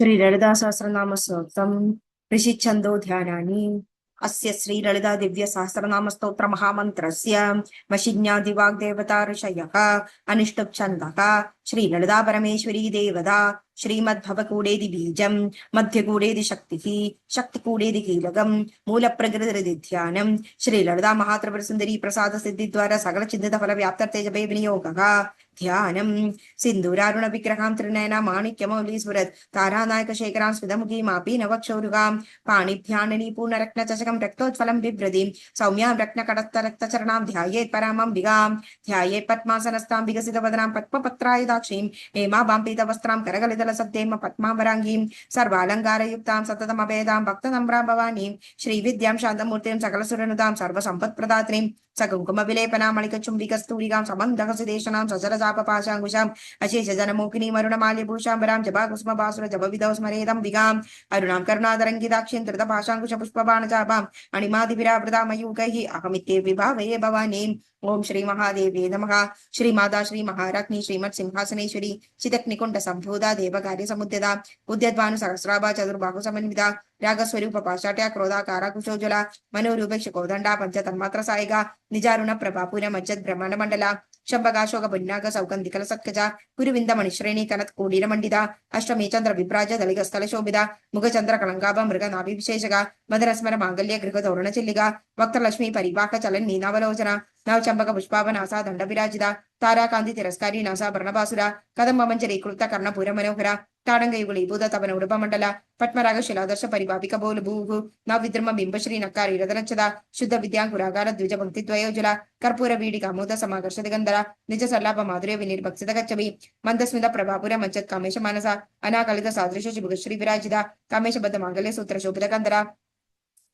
श्री ललिता सहस्रनाम स्तोत्रम ऋषि छंदो ध्यानानि अस्य श्री ललिता दिव्य सहस्रनाम स्तोत्र महामन्त्रस्य वशिन्यादि वाग्देवता ऋषयः अनुष्टुप् छन्दः श्री ललिता परमेश्वरी देवता श्रीमद्भवकूडेति बीजं मध्यकूडेति शक्तिः शक्तिकूडेति कीलकं मूलप्रकृतिरिति ध्यानं श्री ललिता महात्रिपुर सुन्दरी प्रसाद सिद्धि द्वारा सकल चिन्तित फल व्याप्तर्थे जपे विनियोगः ध्यानं सिन्दूरारुण विग्रहां त्रिनयना माणिक्यमौलीस्फुरत् तारानायक शेखरां स्मितमुखीमापि नवक्षौरुगां पाणिभ्याननी पूर्णरत्नचषकं रक्तोत्फलं बिभ्रतीं सौम्यां रत्नकडत्तरक्तचरणां ध्यायेत् परामम्बिकां ध्यायेत् पद्मासनस्तां विकसितवदनां पद्मपत्रायुधाक्षीं हेमाभां पीतवस्त्रां करगलितलसद्देम पद्मावराङ्गीं सर्वालङ्कारयुक्तां सततमभेदां भक्तनम्रां भवानीं श्रीविद्यां शान्तमूर्तिं सकलसुरनुतां सर्वसम्पत्प्रदात्रीं सकुङ्कुमविलेपनामणिकचुम्बिकस्तूलिकां समन्दहसिदेशनां सचरचापपाशाङ्कुशाम् अशेषजनमोहिनीं अरुणमाल्यभूषाम्बरां जपाकुसुमभासुर जपविदौ स्मरेदम्बिकाम् अरुणां करुणातरङ्गिताक्षीं धृतपाशाङ्कुशपुष्पबाणचापाम् अणिमादिभिरावृता मयूखैः अहमित्येवविभावये भवानीम्। ओम श्री महादेव्ये नमः। श्री माता श्री महाराज्ञी श्रीमत् सिंहासनेश्वरी चिदग्निकुण्ड संभूता देवकार्य समुद्यता उद्यद्भानु सहस्राभा चतुर्बाहु समन्विता रागस्वरूप पाशाट्या क्रोधाकारा कुशोज्वला मनोरूपेक्ष कोदंडा पंच तन्मात्र सायिका निजारुण प्रभापुर मज्जद ब्रह्मांड मंडला शंभगाशोक पुन्नाग सौगंधिकल सत्कजा कुरुविंद मणिश्रेणी कनत् कूडीर मंडिता अष्टमी चंद्र विभ्राज दलिग स्थल शोभिता मुखचंद्र कलंगाभ मृग नाभि विशेषगा मदरस्मर मांगल्य गृह तोरण चिल्लिगा वक्त्रलक्ष्मी परिवाह चलन नीनावलोचना नवचंबक पुष्पावनासा दंड विराजिता ताराकांति तिरस्कारी नासा भरणभासुरा कदम्ब मंजरी कृत कर्णपुर मनोहरा ताडंगयुगुली भूत तपन उडुपमंडल पद्मराग शिलादर्श परिभाविक बोल भूः नवविद्रम बिंबश्री नक्कारी रतनचदा शुद्ध विद्यांकुरागार द्विज पंक्ति द्वयोजुला कर्पूर वीडिका अमोद समाकर्ष दिगंधरा निज सल्लाप माधुर्य विनिर्भक्षित गच्छवि मंदस्मित प्रभापुर मंचत कामेश मानस अनाकलित सादृश शिवश्री विराजिता कामेश बद्ध मांगल्य सूत्र शोभित गंधरा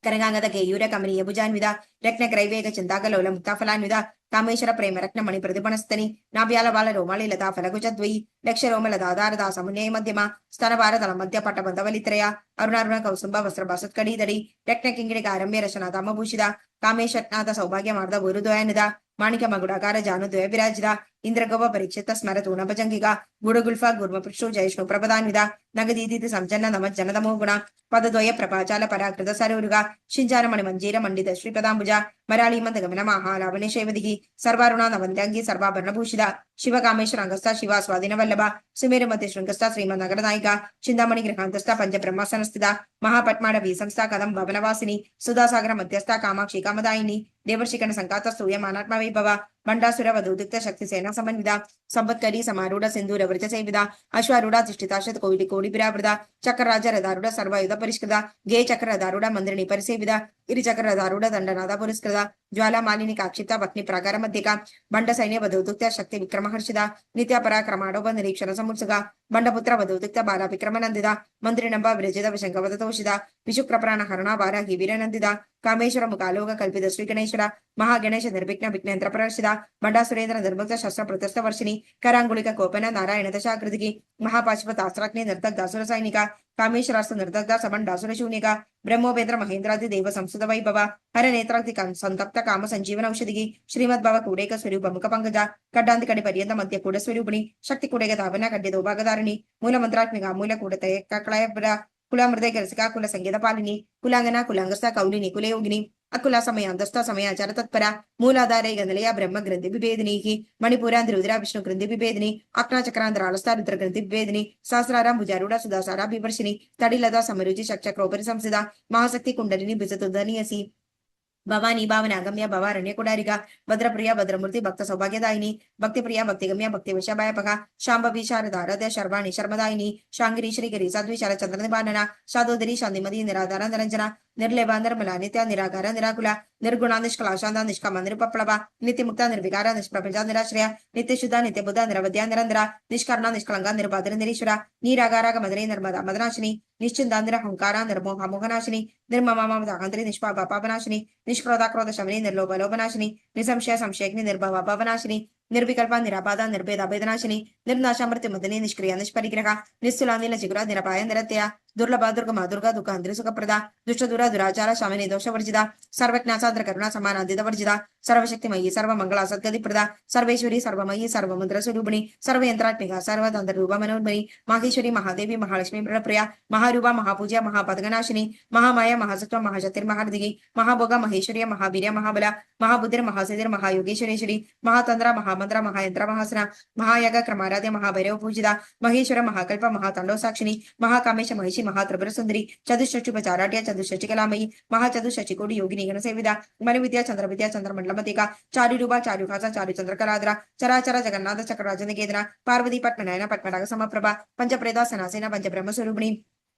करगांगद केयूर कमनीय भुजान्विदा रत्न क्रैवेग चिंताकलोल मुक्ताफलान्विदा कामेश्वर प्रेम रत्न मणि प्रतिपणस्तनि नाभ्याल बाल रोमाली लता फलकुचद्वयी लक्ष रोमल दादारदा समुन्नय मध्यमा स्तनभार तल मध्य पटबंधवलित्रया अरुणारुण कौसुंब वस्त्र बसत्कड़ीदड़ी रत्न किंगिणी कारम्य रशनाधाम भूषिता कामेशनाथ सौभाग्य मार्द गुरुद्वयनिदा माणिक मगुडाकार जानुद्वय विराजिता इंद्रगोप परीक्षित स्मरतून भजंगिका गुडगुल्फा गुर्मपृष्ठु जयष्णु प्रपदान्विदा नगदीति संजन्न नम जनदमो गुण पदद्वय प्रभाचाल पराकृत सरूरुगा शिंचार मणि मंजीर मंडित श्रीपदांबुज मराली मंद गमन महालावण्य शेवदिगी सर्वारुणा नवंद्यांगी सर्वाभरण भूषिता शिव कामेश्वर अंगस्था शिवा स्वाधीन वल्लभ सुमेरु मध्य श्रृंगस्था श्रीमद नगर नायिका चिंतामणि गृहांतस्था पंच ब्रह्मासन स्थिता महापट्माडवी संस्था कदम भवनवासिनी सुधासागर मध्यस्था कामाक्षी कामदायिनी देवर्षिकन संकात स्तूयमानात्मा वैभव मंडासुर वधूदिक्त शक्ति सेना समन्विता संपत्करी समारूढ़ सिंधूर वृच सेविदा अश्वारूढ़ तिष्ठिताशत कोविली कोडि विरावृता चक्र राज रदारूढ़ सर्वायुध परिष्कृता गे चक्र रदारूढ़ मंदिरिणी परिसेविदा गिरिचक्र रदारूढ़ दंडनाद पुरस्कृता ज्वाला मालिनी काक्षिप्ता पत्नी प्राकार मध्यका बंड सैन्य वधूदुक्त शक्ति विक्रम हर्षिता नित्य पराक्रमाडोप निरीक्षण समुत्सुका बंडपुत्र वधूदुक्त बाला विक्रम नंदिता मंत्री नंबा विरजित विशंकवद तोषिता विशुक्रप्राण हरणा वाराही वीरनंदिता कामेश्वर मुकालोक कल्पित श्री गणेश्वर महागणेश निर्विघ्न विघ्नेन्द्र प्रदर्शिता बंडा सुरेंद्र निर्मुक्त शस्त्र प्रतस्थ वर्षिणी करांगुलिक कोपन नारायण दशाकृतिकी महापाशुपतास्त्राग्नि निर्दग्ध असुर सैनिका कामेश्वरास्त्र निर्दग्ध सबंडासुर शून्यका ब्रह्मोपेन्द्र महेंद्रादि देव संस्कृत वैभव हर नेत्राक्ति संतप्त काम संजीवन औषधिकी श्रीमद्भव कूडेक स्वरूप मुख पंकजा कड्डांति कड़ि पर्यंत मध्य कूड स्वरूपिणी शक्ति कूडेक धावना कड्डि दोभागधारिणी मूल मंत्रात्मिका मूल कूडतय कक्लय कुल मृदय रसिका कुल संगीत पालिनी कुलांगना कुलांगस्था कौलिनी कुलयोगिनी अकुला समय अंधस्था समय आचार तत्परा मूलाधारे गंधलया ब्रह्म ग्रंथि विभेदिनी मणिपुरांध्र रुद्रा विष्णु ग्रंथि विभेदिनी अक्ना चक्रांध्र आलस्था रुद्र ग्रंथि विभेदिनी सहस्राराम भुजारूढ़ सुधासारा विवर्षिनी तड़िलता समरुचि चक्षक्रोपरि संसिदा महाशक्ति कुंडलिनी बिजतुदनीयसी भवानी भावनागम्य भवारण्य कुडारिका भद्रप्रिया भद्रमूर्ति भक्त सौभाग्यदायिनी भक्तिप्रिया भक्तिगम्य भक्ति वशभयपका शांभवी शारदारद्य शर्वाणी शर्मदायिनी शांगिरी श्रीगिरी साध्वी शरचंद्र निबानना शादोदरी शांतिमती निराधार निरंजना निर्लेवा निर्मला नित्या निराकार निराकुला निर्गुणा निष्कलाशांता निष्काम निरुपप्लवा नित्य मुक्ता निर्विकार निष्प्रपंचा निराश्रया नित्य शुद्धा नित्य बुद्ध निरवध्या निरंधरा निष्कर्णा निष्कलंका निर्बाधर निरीश्वरा नीरागाराग मदरे निर्मदा मदनाशिनी निश्चिंदा निरहंकारा निर्मोह मोहनाशिनी निर्ममा ममदाकांतरी निष्पापा पापनाशिनी निष्क्रोधा क्रोध शमनी निर्लोभ लोभनाशिनी निसंशय संशयग्नि निर्भव भवनाशिनी निर्विकल्पा निराबाध निर्भेद अभेदनाशिनी निर्नाशा मृत्यु मदनी निष्क्रिय निष्परिग्रह निस्तुला नील चिगुरा निरपाय निरत्या దుర్లభ దుర్గమ దుర్గా దుఃఖాంధ్రి సుఖప్రద దుష్టదుర దురాచార శమని దోషవర్జిత సర్వజ్ఞాసాద్ర కరుణ సమానాదిత వర్జిత సర్వశక్తిమయీ సర్వమంగళ సద్గతి ప్రద సర్వేశ్వరి సర్వమయీ సర్వమంత్ర స్వరూపిణి సర్వయంత్రాత్మిక సర్వతంత్ర రూప మనోన్మణి మాహేశ్వరి మహాదేవి మహాలక్ష్మి ప్రియ మహారూప మహాపూజ్య మహాపదగనాశిని మహామాయ మహాసత్వ మహాశక్తిర్ మహారదిగి మహాభోగ మహేశ్వర్య మహావీర్య మహాబల మహాబుద్ధిర్ మహాసిద్ధిర్ మహాయోగేశ్వరేశ్వరి మహాతంత్ర మహామంత్ర మహాయంత్ర మహాసన మహాయాగ క్రమారాధ్య మహాభైరవ పూజిత మహేశ్వర మహాకల్ప మహాతండో సాక్షిని మహాకామేశ మహిషి మహాత్రిపుర సుందరి చతుషష్టిపచారాఢ్య చతుషష్టికలామయి మహాచతుషష్టికోటి యోగిని గణ సేవిద మన విద్యా చంద్ర విద్యా చంద్రమండలమతిక చారురూప చారుకాస చారు చంద్రకరాద్ర చరాచర జగన్నాథ చక్రరాజనికేతన పార్వతీ పద్మనయన పద్మరాగ సమప్రభ పంచప్రేద సనాసేన పంచబ్రహ్మ స్వరూపిణి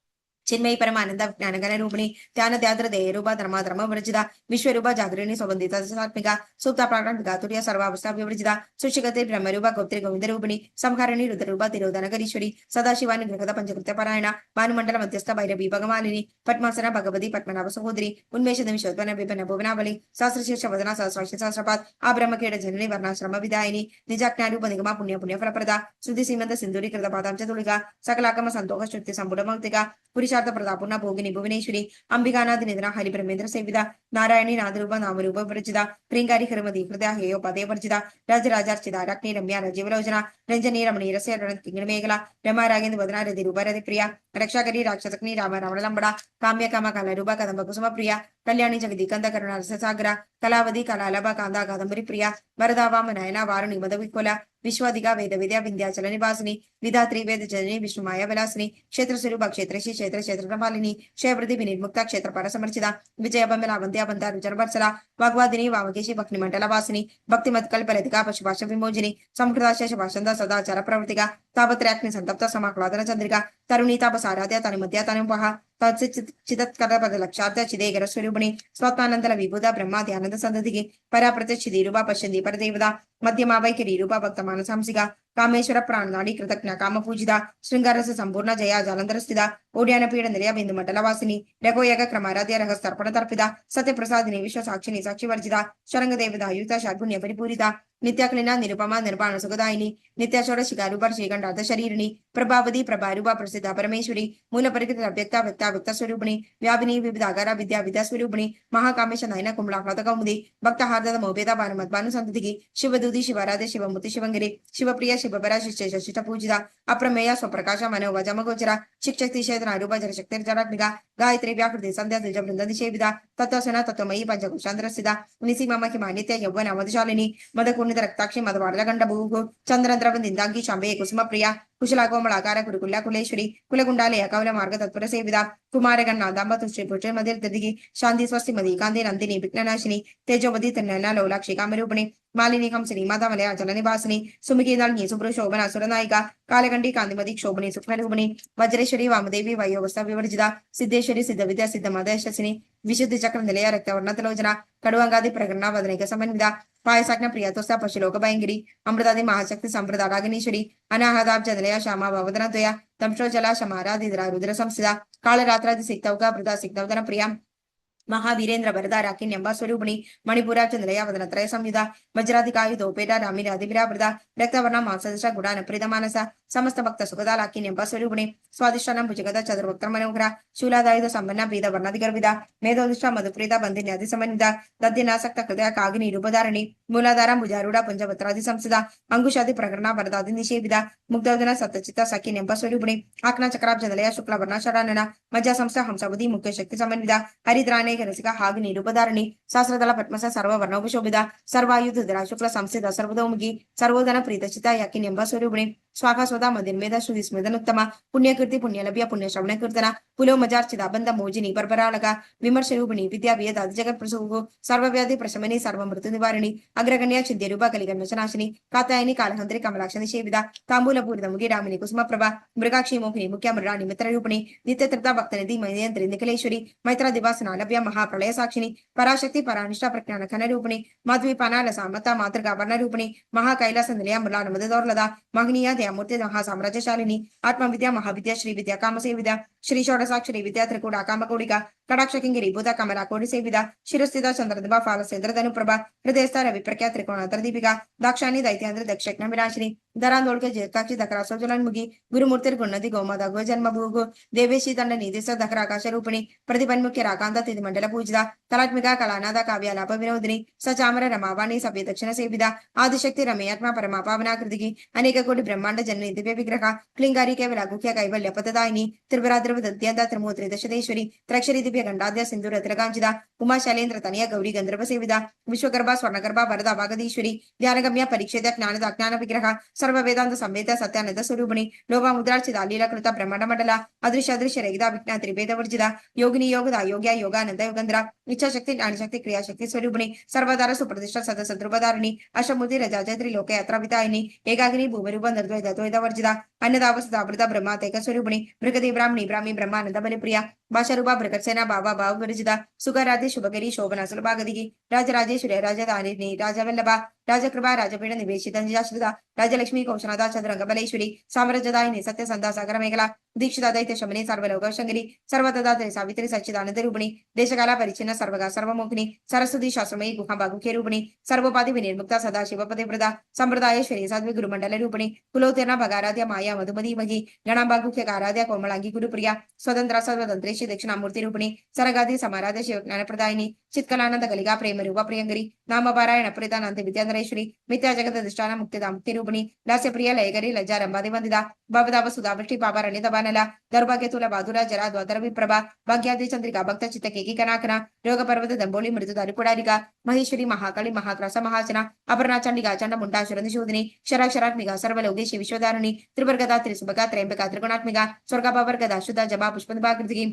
चिन्मयी परमानंद ज्ञानगण रूपिणी ध्यान ध्याद्र देहरूप धर्मा धर्म वर्जिता विश्वरूप जागृणी सुबंधित सात्मिका सुप्त प्राणिका तुर्य सर्वावस्था विवर्जिता सुशिगते ब्रह्मरूप गोप्त्री गोविंद रूपिणी संहारिणी रुद्ररूप तिरोधनकरीश्वरी सदाशिवानि ग्रहद पंचकृत्य पारायण भानुमंडल मध्यस्थ भैरवी भगमालिनी पद्मासन भगवती पद्मनाभ सहोदरी उन्मेष विश्वोत्पन्न विपन्न भुवनावली सहस्रशीर्ष वदना सहस्राक्षी सहस्रपाद आ ब्रह्मकेट जननी वर्णाश्रम विदायिनी निजाज्ञारूप निगमा पुण्य पुण्य फलप्रदा शुद्धि सीमंत सिंधुरी कृत पादांच तुलिका सकलाकम संतोष शुद्धि संपूर्ण मौक्तिका पुरुषार्थ प्रतापूर्ण भोगिनी भुवनेश्वरी अंबिकानाथ निधना हरि ब्रह्मेंद्र सेविदा नारायणी नादरूप नामरूप वर्जिता प्रियंगारी हरमदी हृदय हेयो पदे वर्जिता राजराजार्चिता रत्नी रम्या रजीवलोचना रंजनी रमणी रस्य मेघला रमा रागेंद्र वदना रति रूप रति प्रिया रक्षाकरी राक्षसग्नि राम रावण लंबड़ा काम्य काम काल रूप कदंब कुसुम प्रिया कल्याणी जगदी कंद करुण रस सागरा कलावती कलालभ कांदा कादंबरी प्रिया वरदा वाम नयना वारुणी मद विकोला विश्वादिका वेद विद्या विंध्याचल निवासिनी विधात्री वेद जननी विष्णुमाया विलासिनी क्षेत्र स्वरूप क्षेत्रशी क्षेत्र क्षेत्र प्रमालिनी क्षयवृद्धि विनिर्मुक्ता क्षेत्र पर समर्चिता विजय बंबला वंद्या बंदा रुचर वर्सला वाग्वादिनी वामकेशी भक्ति मंडल वासिनी भक्तिमत कल्पलतिका पशुभाष विमोजिनी संकृताशेष भाषंद सदाचार प्रवर्तिका तापत्रयाग्नि संतप्त समाह्लादन चंद्रिका तरुणी तापसाराध्या तनुमध्या तनुपः चित्तत्करपदलक्षाब्द चिदेगर स्वरूपिणी स्वात्मानंदल विभुध ब्रह्माद्यानंद संदधिकी पराप्रत्यक्षिदी रूपा पश्यन्ति परदेवता मध्यमा वैखरी रूपा भक्त मानसांसिका कामेश्वर प्राणनाडी कृतज्ञ काम पूजिता श्रृंगारस संपूर्ण जया जालंधर स्थिता ओड्यान पीड निलय बिंदु मंडल वासिनी रघोयग क्रमाराध्य रहस्तर्पण तर्पिता सत्य प्रसादिनी विश्व साक्षिणी साक्षी वर्जिता शरंग देवता युक्ता शार्पुण्य परिपूरिता नित्याक्लिना निरुपमा निर्वाण सुखदायिनी नित्याचोर शिकारूपा श्रीगंडार्थ शरीरिणी प्रभावती प्रभारूपा प्रसिद्ध परमेश्वरी मूल परिकृत अव्यक्ता व्यक्ता व्यक्त स्वरूपिणी व्यापिनी विविधागार विद्या विद्या स्वरूपिणी महाकामेश नयन कुमलाह्लाद कौमुदी भक्त हार्दद मोभेद भानुमद्भानु संततिकी शिवदूति शिवाराध्य शिवमुति शिवंगिरी शिवप्रिय शिवपरा शिष्य शिष्ट पूजिता अप्रमेय स्वप्रकाश मनोवजम गोचरा शिक्षक्ति क्षेत्र रूप जलशक्ति जरात्मिका गायत्री व्याकृति संध्या द्विज वृंद निषेविता तत्वसना तत्वमयी पंचकोशांतर स्थिता निसीम महिमा नित्य यौवन मधुशालिनी मदकुर्णित रक्ताक्षी मधवार्ल गंड भूगु चंद्रंद्र वृंदांगी शांबे कुसुम प्रिया कुशला कोमलाकार कुरुकुल्ला कुलेश्वरी कुलकुंडालय कवल मार्ग तत्पर सेविदा कुमारगन्नादांब तुष्टि पुष्टि मदिर तदिगी शांति स्वस्ति मदी कांति नंदिनी विघ्ननाशिनी तेजोवती त्रिनयना लोलाक्षी कामरूपिणी मालिनी कंसिनी माता मलया जल निवासिनी सुमुखी नलिनी सुब्रु शोभना सुरनायिका कालगंडी कांतिमती क्षोभनी सुखरूपिणी वज्रेश्वरी वामदेवी वयोवस्था विवर्जिता सिद्धेश्वरी सिद्ध विद्या सिद्ध मदयशसिनी विशुद्धि चक्र निलय रक्तवर्णतलोचना कड़ुवंगादि प्रकरण वदनिक समन्विता पायसाग्न प्रियतोस्ता पशुलोक भयंगिरी अमृतादि महाशक्ति संप्रदा रागिनीश्वरी अनाहदाब्ज निलया श्यामा भवदन द्वया तंशोजला शमाराधिद्रा रुद्र संस्थिता कालरात्रादि सिक्तौका प्रदा सिक्तौदन प्रिया महावीरेन्द्र वरदा राकिन्यंबा स्वरूपिणी मणिपुराच निलया वदनत्रय संयुधा वज्राधिकायुधोपेटा रामिराधिविरावृता रक्तवर्ण मांसदश गुणान प्रीत मानस समस्त भक्त सुखदा लाकिन्यंबा स्वरूपिणी स्वादिष्टानं भुजगदा चतुर्भक्त मनोहरा शूलादायुध संपन्न प्रीत वर्णाधिगर्भिता मेधोदिष्ट मधुप्रीता बंधिन्यादि समन्विता दध्यनासक्त हृदय कागिनी रूपधारिणी मूलाधारा भुजारूढ़ पंचपत्रादि संस्थिता अंकुशादि प्रकरण वरदादि निषेविता मुग्धोदन सत्यचित्त सखिन्यंबा स्वरूपिणी आक्ना चक्राब्ज निलया शुक्ल वर्ण शरानना मज्जा संस्था हंसवती मुख्य शक्ति समन्विता हरिद्राणे रसिका हागिनी रूपधारिणी सहस्रदल पद्मस सर्व वर्णोपशोभिता सर्वायुधरा शुक्ल संस्थित सर्वतोमुखी सर्वोदन प्रीतचिता याकिन्यंबा स्वरूपिणी स्वाका स्वदा मदिर्मेध श्रुति स्मृतनुत्तम पुण्यकीर्ति पुण्यलभ्य पुण्य श्रवण कीर्तना पुलो मजार्चिता बंध मोजिनी परपरालक विमर्श रूपिणी विद्या वेद जगत प्रसूगु सर्वव्याधि प्रशमनी सर्व मृत्यु निवारिणी अग्रगण्य चिद्य रूप कलिगन्वशनाशिनी कातायनी कालहंत्री कमलाक्षि सेविता तांबूल पूरित मुगी रामिनी कुसुम प्रभा मृगाक्षी मोहिनी मुख्य मृणानी मित्र रूपिणी नित्य तृप्ता भक्त निधि महेंद्र निखिलेश्वरी मैत्र दिवासना लभ्य महाप्रलय साक्षिणी पराशक्ति परानिष्ठा प्रज्ञान खन रूपिणी मध्वीपानाल सामता मातृका वर्ण रूपिणी महाकैलास निलय मृलान मददौर्लदा महनीय दयामूर्ति महासाम्राज्यशालिनी आत्मविद्या महाविद्या श्री विद्या काम सेविद्या श्री षोडशाक्षरी विद्या त्रिकूटा कामकोडिका ಕಟಾಕ್ಷಕಿಂಗಿರಿ ಭೂತ ಕಮಲ ಕೋಟಿ ಸೇವಿದ ಶಿರಸ್ಥಿತ ಚಂದ್ರದೀಪ ಫಾಲಸೇಂದ್ರ ಧನುಪ್ರಭ ಹೃದಯಸ್ಥ ರವಿಪ್ರಖ್ಯಾ ತ್ರಿಕೋಣಾಂತರ ದೀಪಿಕಾ ದಾಕ್ಷಾಣಿ ದೈತ್ಯಾಂದ್ರ ದಕ್ಷಜ್ಞ ವಿನಾಶಿನಿ ದರಾಂದೋಳ್ಕೆ ಜೇತಾಕ್ಷಿ ದಕರಾ ಸೋಜಲನ್ಮುಖಿ ಗುರುಮೂರ್ತಿರ್ ಗುಣದಿ ಗೋಮಾದ ಗೋ ಜನ್ಮ ಭೂಗು ದೇವೇಶಿ ತಂಡ ನಿಧಿಸ ದಕರ ಆಕಾಶ ರೂಪಿಣಿ ಪ್ರತಿಪನ್ಮುಖ್ಯ ರಾಕಾಂತ ತಿಥಿ ಮಂಡಲ ಪೂಜಿತ ಕಲಾತ್ಮಿಕ ಕಲಾನಾದ ಕಾವ್ಯಾಲಾಪ ವಿನೋದಿನಿ ಸಚಾಮರ ರಮಾವಾಣಿ ಸಭ್ಯ ದಕ್ಷಿಣ ಸೇವಿದ ಆದಿಶಕ್ತಿ ರಮೇಯಾತ್ಮ ಪರಮ ಪಾವನಾಕೃತಿಗೆ ಅನೇಕ ಕೋಟಿ ಬ್ರಹ್ಮಾಂಡ ಜನನಿ ದಿವ್ಯ ವಿಗ್ರಹ ಕ್ಲಿಂಗಾರಿ ಕೇವಲ ಗುಖ್ಯ ಕೈವಲ್ಯ ಪದದಾಯಿನಿ ತ್ರಿಪುರಾದ್ರವ ದತ್ಯಂತ ತ್ರಿಮೂರ್ತಿ ದಶದೇಶ್ವರಿ ತ್ರಕ್ಷರಿ ದಿವ್ಯ ಗಂಡಾದ್ಯ ಸಿಂಧೂರ ತಿಲಕಾಂಚಿದ ಉಮಾ ಶೈಲೇಂದ್ರ ತನಯ ಗೌರಿ ಗಂಧರ್ವ ಸೇವಿದ ವಿಶ್ವಗರ್ಭ ಸ್ವರ್ಣಗರ್ಭ ವರದ ವಾಗದೀಶ್ವರಿ ಧ್ಯಾನಗಮ್ಯ ಪರೀಕ್ಷಿತ ಜ್ಞಾನದ ಅಜ್ಞಾನ ವಿಗ್ರಹ ಸರ್ವ ವೇದಾಂತ ಸಂವೇದ ಸತ್ಯಾನಂದ ಸ್ವರೂಪಿಣಿ ಲೋಭ ಮುದ್ರಾರ್ಚಿತ ಲೀಲಕೃತ ಬ್ರಹ್ಮಾಂಡ ಮಂಡಲ ಅದೃಶ್ಯ ಅದೃಶ್ಯ ರಹಿತ ವಿಜ್ಞಾನ ತ್ರಿಭೇದ ವರ್ಜಿತ ಯೋಗಿನಿ ಯೋಗದ ಯೋಗ್ಯ ಯೋಗಾನಂದ ಯೋಗಂದ್ರ ಇಚ್ಛಾಶಕ್ತಿ ಜ್ಞಾನಶಕ್ತಿ ಕ್ರಿಯಾಶಕ್ತಿ ಸ್ವರೂಪಿಣಿ ಸರ್ವದಾರ ಸುಪ್ರತಿಷ್ಠ ಸದಸ ಧ್ರುವಧಾರಿಣಿ ಅಶಮೂರ್ತಿ ರಜಾಜತ್ರಿ ಲೋಕ ಯಾತ್ರಾ ವಿತಾಯಿನಿ ಏಕಾಗ್ನಿ ಭೂಮಿರೂಪ ನಿರ್ದ್ವೈತ ದ್ವೈತ ವರ್ಜಿತ ಅನ್ನದಾವಸದ ಅಮೃತ ಬ್ರಹ್ಮಾತೈಕ ಸ್ವರೂಪಿಣಿ ಬೃಗದಿ ಬ್ರಾಹ್ಮಣಿ ಬ್ರಾಹ್ಮಿ ಬ್ರಹ್ಮಾನಂದ ಬಲಿಪ್ರಿಯ ಭಾಷಾರೂಪ ಬೃಗತ್ಸೇನ ಭಾವ ಭಾವ ವಿರಜಿತ ಸುಖರಾಧಿ ಶುಭಕರಿ ಶೋಭನ ಸುಲಭಾಗದಿಗಿ ರಾಜರಾಜೇಶ್ವರಿ ರಾಜಧಾನಿ ರಾಜವಲ್ಲಭ ರಾಜಕೃಪಾ ರಾಜಪೀಠ ನಿವೇಶಿತ ನಿಜಾಶ್ರಿತ ರಾಜಲಕ್ಷ್ಮಿ ಕೌಶನಾಥ ಚಂದ್ರಂಗ ಬಲೇಶ್ವರಿ ಸಾಮ್ರಾಜ್ಯದಾಯಿನಿ ಸತ್ಯಸಂಧ ಸಾಗರ ಮೇಘಲ ದೀಕ್ಷಿತ ದೈತ್ಯ ಶಮನಿ ಸರ್ವಲೋಕ ಶಂಕರಿ ಸರ್ವತದಾತ್ರಿ ಸಾವಿತ್ರಿ ಸಚ್ಚಿದಾನಂದ ರೂಪಿಣಿ ದೇಶಕಾಲ ಪರಿಚಿನ್ನ ಸರ್ವಗ ಸರ್ವಮೋಹಿನಿ ಸರಸ್ವತಿ ಶಾಸ್ತ್ರಮಯಿ ಗುಹಾಭಾಗುಖ್ಯ ರೂಪಿಣಿ ಸರ್ವೋಪಾಧಿ ವಿನಿರ್ಮುಕ್ತ ಸದಾ ಶಿವಪತಿವ್ರತ ಸಂಪ್ರದಾಯೇಶ್ವರಿ ಸಾಧ್ವಿ ಗುರುಮಂಡಲ ರೂಪಿಣಿ ಕುಲೋತ್ತೀರ್ಣ ಭಗಾರಾಧ್ಯ ಮಾಯಾ ಮಧುಮತಿ ಮಹಿ ಗಣಾಭಾಗುಖ್ಯ ಕಾರಾಧ್ಯ ಕೋಮಲಾಂಗಿ ಗುರುಪ್ರಿಯ ಸ್ವತಂತ್ರ ಸರ್ವತಂತ್ರೇಶಿ ದಕ್ಷಿಣಾಮೂರ್ತಿ ರೂಪಿಣಿ ಸರಗಾದಿ ಸಮಾರಾಧ್ಯ ಶಿವಜ್ಞಾನ ಪ್ರದಾಯಿನಿ ಚಿತ್ಕಲಾನಂದ ಕಲಿಗಾ ಪ್ರೇಮ ರೂಪ ಪ್ರಿಯಂಗರಿ ನಾಮಪಾರಾಯಣ ಪ್ರೀತಾನಂದ ವಿದ್ಯಾಂಧರೇಶ್ವರಿ ಮಿಥ್ಯಾ ಜಗತ ದಿಷ್ಟಾನ ಮುಕ್ತಿದ ಮುಕ್ತಿ ರೂಪಿಣಿ ಲಾಸ್ಯ ಪ್ರಿಯ ಲಯಗರಿ ಲಜ್ಜಾ ರಂಭಾದಿ ವಂದಿದ ಭವದಾವ ಸುಧಾವೃಷ್ಟಿ ಪಾಪರಣ್ಯದ ಬಾನಲ ದೌರ್ಭಾಗ್ಯ ತುಲ ಬಾಧುರ ಜರ ದ್ವಾದರ ವಿಪ್ರಭಾ ಭಾಗ್ಯಾದಿ ಚಂದ್ರಿಕಾ ಭಕ್ತ ಚಿತ್ತ ಕೇಕಿ ಕನಾಕನ ರೋಗ ಪರ್ವತ ದಂಬೋಳಿ ಮೃದು ದಾರಿಪುಡಾರಿಕ ಮಹೇಶ್ವರಿ ಮಹಾಕಾಳಿ ಮಹಾಕ್ರಾಸ ಮಹಾಚನ ಅಪರ್ಣಾ ಚಂಡಿಕಾ ಚಂಡ ಮುಂಡಾಶುರ ನಿಶೋಧಿನಿ ಶರಾಕ್ಷರಾತ್ಮಿಕ ಸರ್ವಲೋಕೇಶಿ ವಿಶ್ವಧಾರಣಿ ತ್ರಿವರ್ಗದ ತ್ರಿಸುಭಗ ತ್ರಯಂಬಕ ತ್ರಿಗುಣಾತ್ಮಿಕ ಸ್ವರ್ಗಭಾವರ್ಗದ ಶುದ್ಧ ಜಬಾ ಪುಷ್ಪದಭಾಕೃತಿಗೆ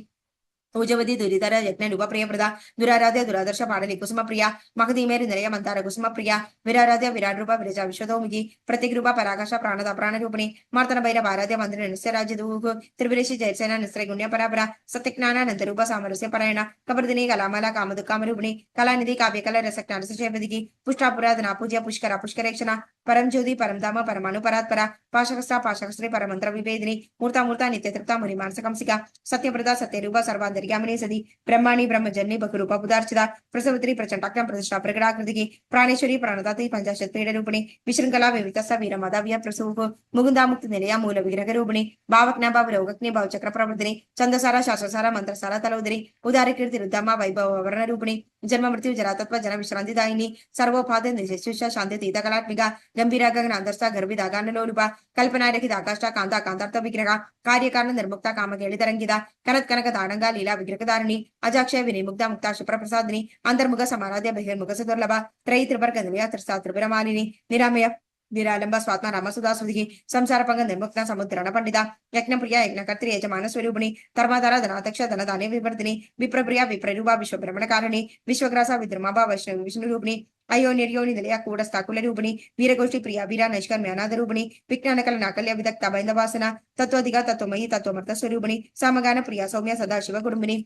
ಊಜವದಿ ದುರಿತರ ಯಜ್ಞ ಡುಪ ಪ್ರಿಯಪ್ರದ ದುರಾರಾಧ್ಯ ದುರಾದರ್ಶ ಪಾಡಲಿ ಕುಸುಮ ಪ್ರಿಯ ಮಗಧೀಮೇರಿ ನೆರೆಯ ಮಂತಾರ ಕುಸುಮ ಪ್ರಿಯ ವಿರಾರಾಧ್ಯ ವಿರಾಟ್ ರೂಪ ವಿರಜ ವಿಶ್ವದೋಮುಗಿ ಪ್ರತಿಗ್ರೂಪ ಪರಾಕಾಶ ಪ್ರಾಣದ ಪ್ರಾಣ ರೂಪಿಣಿ ಮಾರ್ತನ ಭೈರವ ಆರಾಧ್ಯ ಮಂದಿರ ನಿಸ್ಯ ರಾಜ್ಯದ ತ್ರಿವಿರೇಶಿ ಜಯಸೇನ ನಿಸ್ತ್ರ ಗುಣ್ಯ ಪರಾಪರ ಸತ್ಯಜ್ಞಾನ ನಂತರೂಪ ಸಾಮರಸ್ಯ ಪರಾಯಣ ಕಬರ್ದಿನಿ ಕಲಾಮಲ ಕಾಮದು ಕಾಮರೂಪಿಣಿ ಕಲಾನಿಧಿ ಕಾವ್ಯಕಲ ರಸಜ್ಞಾನ ಶೇವದಿಗಿ ಪುಷ್ಟಾಪುರಾಧನ ಪೂಜ್ಯ ಪುಷ್ಕರ ಪುಷ್ಕರೇಕ್ಷಣ ಪರಂ ಜ್ಯೋತಿ ಪರಂಧಾಮ ಪರಮಾಣು ಪರಾತ್ಪರ ಪಾಶಕಸ್ಥ ಪಾಶಕಸ್ತ್ರೀ ಪರಮಂತ್ರ ವಿಭೇದಿನಿ ಮೂರ್ತ ನಿತ್ಯ ತೃಪ್ತ ಮುರಿ ಮಾನಸ ಕಂಸಿಕ ಸತ್ಯಪ್ರದ ಸತ್ಯರೂಪ ಸರ್ವಾಂತರ ಸದಿ ಬ್ರಹ್ಮಾಣಿ ಬ್ರಹ್ಮಜನ್ನಿ ಬಹುರೂಪ ಬುಧಾರ್ಚಿತ ಪ್ರಸವತ್ರಿ ಪ್ರಚಂಡಾಕ್ರಮ ಪ್ರತಿಷ್ಠಾ ಪ್ರಗಡಾಕೃತಿಗೆ ಪ್ರಾಣೇಶ್ವರಿ ಪ್ರಾಣದಾತಿ ಪಂಚಾಶತ್ ಪೀಡ ರೂಪಿಣಿ ವಿಶೃಂಖಲಾ ವಿವಿತಸ ವೀರ ಮಾಧವ್ಯ ಪ್ರಸೂಹು ಮುಗುಂದಾ ಮುಕ್ತಿ ನಿಲಯ ಮೂಲ ವಿಗ್ರಹ ರೂಪಿಣಿ ಭಾವಜ್ಞ ಭಾವ ರೋಗಜ್ಞ ಭಾವಚಕ್ರ ಪ್ರವರ್ಧಿನಿ ಚಂದಸಾರ ಶಾಸ್ತ್ರಸಾರ ಮಂತ್ರಸಾರ ತಲೋದರಿ ಉದಾರ ಕೀರ್ತಿ ರುದ್ಧಮ್ಮ ವೈಭವ ವರ್ಣ ರೂಪಿಣಿ ಜನ್ಮ ಮೃತ್ಯು ಜರಾತತ್ವ ಜನ ವಿಶ್ರಾಂತಿದಾಯಿನಿ ಸರ್ವೋಪಾದ ನಿಜಶಿಷ ಶಾಂತಿ ತೀತ ಕಲಾತ್ಮಿಕ ಗಂಭೀರ ಗಗನಾಂದರ್ಸ ಗರ್ಭಿದಾಗಾನಲೋಲುಪ ಕಲ್ಪನಾರಕಿದ ಆಕಾಶ ಕಾಂತ ಕಾಂತಾರ್ಥ ವಿಗ್ರಹ ಕಾರ್ಯಕಾರಣ ನಿರ್ಮುಕ್ತ ಕಾಮಗೇಳಿತರಂಗಿದ ಕನತ್ ಕನಕ ದಾಡಂಗ ಲೀಲಾ ವಿಗ್ರಹಧಾರಿಣಿ ಅಜಾಕ್ಷಯ ವಿನಿಮುಕ್ತ ಮುಕ್ತ ಶುಪ್ರಪ್ರಸಾದಿನಿ ಅಂತರ್ಮುಖ ಸಮಾರಾಧ್ಯ ಬಹಿರ್ಮುಖ ಸುದುರ್ಲಭ ತ್ರಯಿ ತ್ರಿವರ್ಗ ನಿಲಯ ತ್ರಿಸ್ತಾ ತ್ರಿಪುರ ಮಾಲಿನಿ ನಿರಾಮಯ ನಿರಾಲಂಬ ಸ್ವಾತ್ಮ ರಾಮ ಸುಧಾಸುದಿಗೆ ಸಂಸಾರ ಪಂಗ ನಿರ್ಮುಕ್ತ ಸಮುದ್ರಣ ಪಂಡಿತ ಯಜ್ಞಪ್ರಿಯ ಯಜ್ಞಕರ್ತ್ರಿ ಯಜಮಾನ ಸ್ವರೂಪಿಣಿ ಧರ್ಮಾಧಾರ ಧನಾಧ್ಯಕ್ಷ ಧನಧಾನ್ಯ ವಿವರ್ಧಿನಿ ವಿಪ್ರಪ್ರಿಯ ವಿಪ್ರರೂಪ ವಿಶ್ವಭ್ರಮಣ ಕಾರಣಿ ವಿಶ್ವಗ್ರಾಸ ವಿದ್ರಮಾಭ ವೈಷ್ಣವಿ ವಿಷ್ಣು ರೂಪಿಣಿ ಅಯ್ಯೋ ನಿರ್ಯೋನಿ ನಿಲಯ ಕೂಡಸ್ತಾಕುಲ ರೂಪಿಣಿ ವೀರಗೋಷ್ಠಿ ಪ್ರಿಯ ವೀರ ನೈಷ್ಕರ್ಮ್ಯ ಅನಾದ ರೂಪಿಣಿ ವಿಜ್ಞಾನಕಲ ನಾಕಲ್ಯ ವಿದಕ್ತ ಬೈಂದ ವಾಸನ ತತ್ವಧಿಕ ತತ್ವಮಯಿ ತತ್ವಮರ್ಥ ಸ್ವರೂಪಿಣಿ ಸಾಮಗಾನ ಪ್ರಿಯ ಸೌಮ್ಯ ಸದಾಶಿವ ಕುಟುಂಬಿನಿ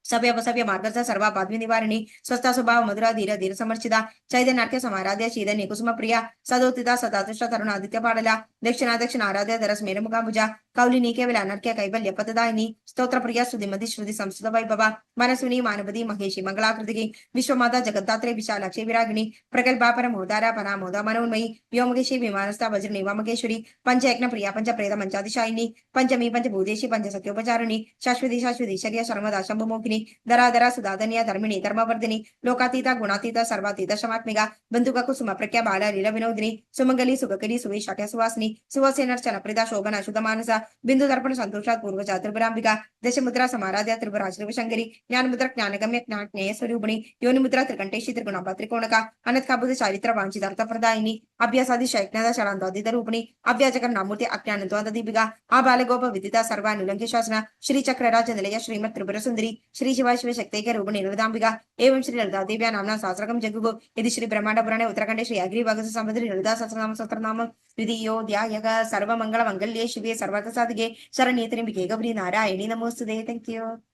ಸವ್ಯ ಮಾರ್ಗದ ಸರ್ವ ಬಾಧ್ವಿ ನಿವಾರಣಿ ಸ್ವಸ್ಥ ಸ್ವಭಾವ ಮಧುರ ಧೀರ ಧೀರ ಸಮರ್ಚಿತ ಚೈತನ್ಯಾಖ್ಯ ಸಮಾರಾಧ್ಯ ಚೈತನ್ಯ ಕುಸುಮ ಪ್ರಿಯ ಸದೋತಿತ ಸದಾತೃಷ್ಟ ತರುಣ ಆದಿತ್ಯ ಪಾಡಲ ದಕ್ಷಿಣ ಆರಾಧ್ಯ ದರಸ್ ಮೇರ ಮುಖಾಂಬುಜ ಕೌಲಿನಿ ಕೇವಲ ಅನರ್ಕ್ಯ ಕೈಬಲ್ಯ ಪತದಾಯಿನಿ ಸ್ತೋತ್ರ ಪ್ರಿಯ ಶ್ರುತಿಮತಿ ಶ್ರುತಿ ಸಂಸ್ಕೃತ ವೈಭವ ಮನಸ್ವಿನಿ ಮಾನವದಿ ಮಹೇಶಿ ಮಂಗಳಾಕೃತಿಗೆ ವಿಶ್ವಮಾತ ಜಗದ್ದಾತ್ರೆ ವಿಶಾಲಾಕ್ಷಿ ವಿರಾಗಿಣಿ ಪ್ರಗಲ್ಭಾ ಪರಮೋದಾರ ಪರಾಮೋದ ಮನೋನ್ಮಯಿ ವ್ಯೋಮಗೇಶಿ ವಿಮಾನಸ್ಥ ವಜ್ರಣಿ ವಾಮಗೇಶ್ವರಿ ಪಂಚಯಜ್ಞ ಪ್ರಿಯ ಪಂಚ ಪ್ರೇತ ಮಂಚಾದಿಶಾಯಿನಿ ಪಂಚಮಿ ಪಂಚಭೂದೇಶಿ ಪಂಚ ಸತ್ಯೋಪಚಾರಿಣಿ ಶಾಶ್ವತಿ ಶರ್ಯ ಶರ್ಮದ ಶಂಭುಮೋಹಿನಿ ದರಾದರ ಸುಧಾಧನ್ಯ ಧರ್ಮಿಣಿ ಧರ್ಮವರ್ಧಿನಿ ಲೋಕಾತೀತ ಗುಣಾತೀತ ಸರ್ವಾತೀತ ಶಮಾತ್ಮಿಗ ಬಂಧುಕ ಕುಸುಮ ಪ್ರಖ್ಯ ಬಾಲ ಲೀಲ ವಿನೋದಿನಿ ಸುಮಂಗಲಿ ಸುಗಕರಿ ಸುವೇಶಾಖ್ಯ ಸುವಾಸಿನಿ ಸುವಾಸೇನರ್ಚನ ಪ್ರಿದ ಶೋಭನ ಶುದ್ಧ ಮಾನಸ ಬಿಂದು ದರ್ಪಣ ಸಂತೋಷಾತ್ ಪೂರ್ವಜ ತ್ರಿಪುರಾಂಬಿಕಾ ದಶಮುದ್ರಾ ಸಮಾರಾಧ್ಯ ತ್ರಿಪುರಾಜ ಶಂಕರಿ ಜ್ಞಾನಮುದ್ರ ಜ್ಞಾನಗಮ್ಯ ಜ್ಞಾನೇಯ ಸ್ವರೂಪಿಣಿ ಯೋನಿಮುದ್ರ ತ್ರಿಕಂಠೇಶಿ ತ್ರಿಗುಣಾಭ ತ್ರಿಕೋಣಕ ಅನತ್ಕಾಬುಧ ಚಾರಿತ್ರ ವಾಂಚಿತಾರ್ಥ ಪ್ರದಾಯಿನಿ ಅಭ್ಯಾಸಾದಿ ಶೈಜ್ಞದ ಶರಾಂತಾದಿತ ರೂಪಿಣಿ ಅವ್ಯಾಜಕರ ನಾಮೂರ್ತಿ ಅಜ್ಞಾನತ್ವಾದ ದೀಪಿಕಾ ಆ ಬಾಲಗೋಪ ವಿದಿತ ಸರ್ವಾನುಲಂಘ್ಯ ಶಾಸನ ಶ್ರೀ ಚಕ್ರ ರಾಜ ನಿಲಯ ಶ್ರೀಮತ್ ತ್ರಿಪುರ ಸುಂದರಿ श्री शिवा शिव शक्ति रूपिणी ललितांबिका एवं श्री ललिता देव्या नामना सहस्रकं जगुगो यदि श्री ब्रह्मांड पुराणे उत्तराखंडे श्री अग्निभागस्य संवत्सरे ललिता सहस्रनाम द्वितीयोऽध्यायः सर्वमंगल मंगल्ये शिवे सर्वार्थ साधिके शरण्ये त्र्यंबिके गौरी नारायणी नमोस्तुते। Thank you.